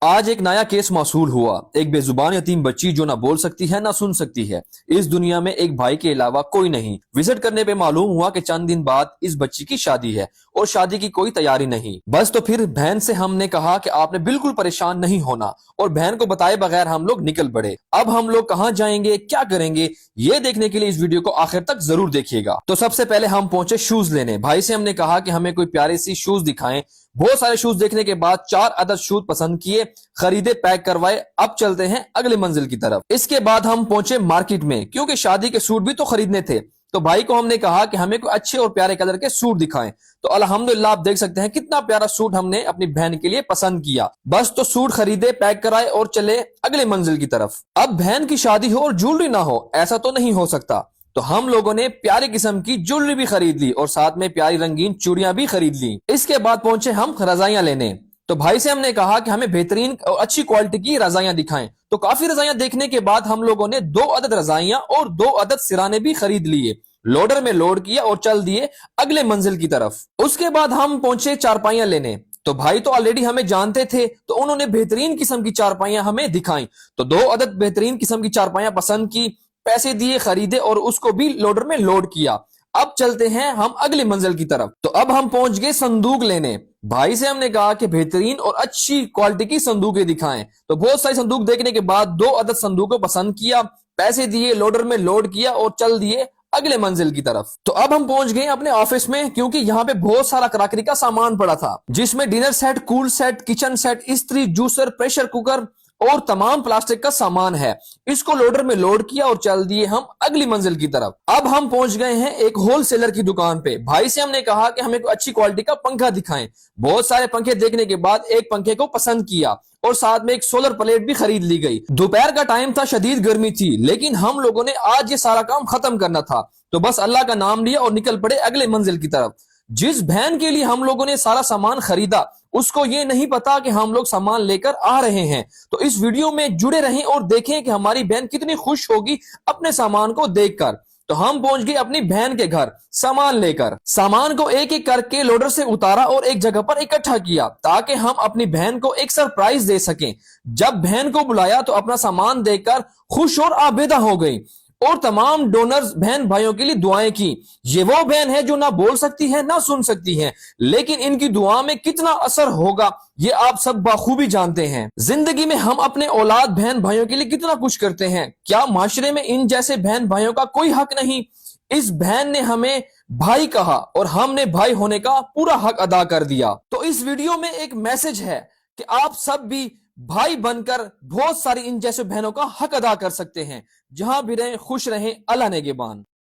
آج ایک نیا کیس موصول ہوا۔ ایک بے زبان یتیم بچی جو نہ بول سکتی ہے نہ سن سکتی ہے۔ اس دنیا میں ایک بھائی کے علاوہ کوئی نہیں۔ وزٹ کرنے پہ معلوم ہوا کہ چند دن بعد اس بچی کی شادی ہے اور شادی کی کوئی تیاری نہیں۔ بس تو پھر بہن سے ہم نے کہا کہ آپ نے بالکل پریشان نہیں ہونا، اور بہن کو بتائے بغیر ہم لوگ نکل پڑے۔ اب ہم لوگ کہاں جائیں گے، کیا کریں گے، یہ دیکھنے کے لیے اس ویڈیو کو آخر تک ضرور دیکھیے گا۔ تو سب سے پہلے ہم پہنچے شوز لینے۔ بھائی سے ہم نے کہا کہ ہمیں کوئی پیاری سی شوز دکھائیں۔ بہت سارے شوز دیکھنے کے بعد 4 عدد شوز پسند کیے، خریدے، پیک کروائے۔ اب چلتے ہیں اگلی منزل کی طرف۔ اس کے بعد ہم پہنچے مارکیٹ میں، کیونکہ شادی کے سوٹ بھی تو خریدنے تھے۔ تو بھائی کو ہم نے کہا کہ ہمیں کوئی اچھے اور پیارے کلر کے سوٹ دکھائیں۔ تو الحمدللہ آپ دیکھ سکتے ہیں کتنا پیارا سوٹ ہم نے اپنی بہن کے لیے پسند کیا۔ بس تو سوٹ خریدے، پیک کرائے اور چلے اگلے منزل کی طرف۔ اب بہن کی شادی ہو اور جولری نہ ہو، ایسا تو نہیں ہو سکتا۔ تو ہم لوگوں نے پیاری قسم کی جولری بھی خرید لی اور ساتھ میں پیاری رنگین چوڑیاں بھی خرید لی۔ اس کے بعد پہنچے ہم رضائیاں لینے۔ تو بھائی سے ہم نے کہا کہ ہمیں بہترین اور اچھی کوالٹی کی رضائیاں دکھائیں۔ تو کافی رضائیاں دیکھنے کے بعد ہم لوگوں نے 2 عدد رضائیاں اور 2 عدد سرانے بھی خرید لیے، لوڈر میں لوڈ کیا اور چل دیے اگلے منزل کی طرف۔ اس کے بعد ہم پہنچے چارپائیاں لینے۔ تو بھائی تو آلریڈی ہمیں جانتے تھے، تو انہوں نے بہترین قسم کی چارپائیاں ہمیں دکھائیں۔ تو 2 عدد بہترین قسم کی چارپائیاں پسند کی، پیسے دیے، خریدے اور اس کو بھی لوڈر میں لوڈ کیا۔ اب چلتے ہیں ہم اگلی منزل کی طرف۔ تو اب ہم پہنچ گئے صندوق لینے۔ بھائی سے ہم نے کہا کہ بہترین اور اچھی کوالٹی کی صندوقیں دکھائیں۔ تو بہت ساری صندوق دیکھنے کے بعد 2 عدد صندوقوں پسند کیا، پیسے دیے، لوڈر میں لوڈ کیا اور چل دیے اگلے منزل کی طرف۔ تو اب ہم پہنچ گئے اپنے آفس میں، کیونکہ یہاں پہ بہت سارا کراکری کا سامان پڑا تھا، جس میں ڈنر سیٹ، کول سیٹ، کچن سیٹ، استری، جوسر، پریشر کوکر اور تمام پلاسٹک کا سامان ہے۔ اس کو لوڈر میں لوڈ کیا اور چل دیے ہم اگلی منزل کی طرف۔ اب ہم پہنچ گئے ہیں ایک ہول سیلر کی دکان پہ۔ بھائی سے ہم نے کہا کہ ہمیں کوئی اچھی کوالٹی کا پنکھا دکھائیں۔ بہت سارے پنکھے دیکھنے کے بعد ایک پنکھے کو پسند کیا اور ساتھ میں ایک سولر پلیٹ بھی خرید لی گئی۔ دوپہر کا ٹائم تھا، شدید گرمی تھی، لیکن ہم لوگوں نے آج یہ سارا کام ختم کرنا تھا، تو بس اللہ کا نام لیا اور نکل پڑے اگلے منزل کی طرف۔ جس بہن کے لیے ہم لوگوں نے سارا سامان خریدا، اس کو یہ نہیں پتا کہ ہم لوگ سامان لے کر آ رہے ہیں۔ تو اس ویڈیو میں جڑے رہیں اور دیکھیں کہ ہماری بہن کتنی خوش ہوگی اپنے سامان کو دیکھ کر۔ تو ہم پہنچ گئے اپنی بہن کے گھر سامان لے کر۔ سامان کو ایک ایک کر کے لوڈر سے اتارا اور ایک جگہ پر اکٹھا کیا، تاکہ ہم اپنی بہن کو ایک سرپرائز دے سکیں۔ جب بہن کو بلایا تو اپنا سامان دیکھ کر خوش اور آبیدہ ہو گئی، اور تمام ڈونرز بہن بھائیوں کے لیے دعائیں کی۔ یہ وہ بہن ہے جو نہ بول سکتی ہے نہ سن سکتی ہے، لیکن ان کی دعا میں کتنا اثر ہوگا یہ آپ سب بخوبی جانتے ہیں۔ زندگی میں ہم اپنے اولاد بہن بھائیوں کے لیے کتنا کچھ کرتے ہیں، کیا معاشرے میں ان جیسے بہن بھائیوں کا کوئی حق نہیں؟ اس بہن نے ہمیں بھائی کہا اور ہم نے بھائی ہونے کا پورا حق ادا کر دیا۔ تو اس ویڈیو میں ایک میسج ہے کہ آپ سب بھی بھائی بن کر بہت ساری ان جیسے بہنوں کا حق ادا کر سکتے ہیں۔ جہاں بھی رہیں خوش رہیں، اللہ نگہبان۔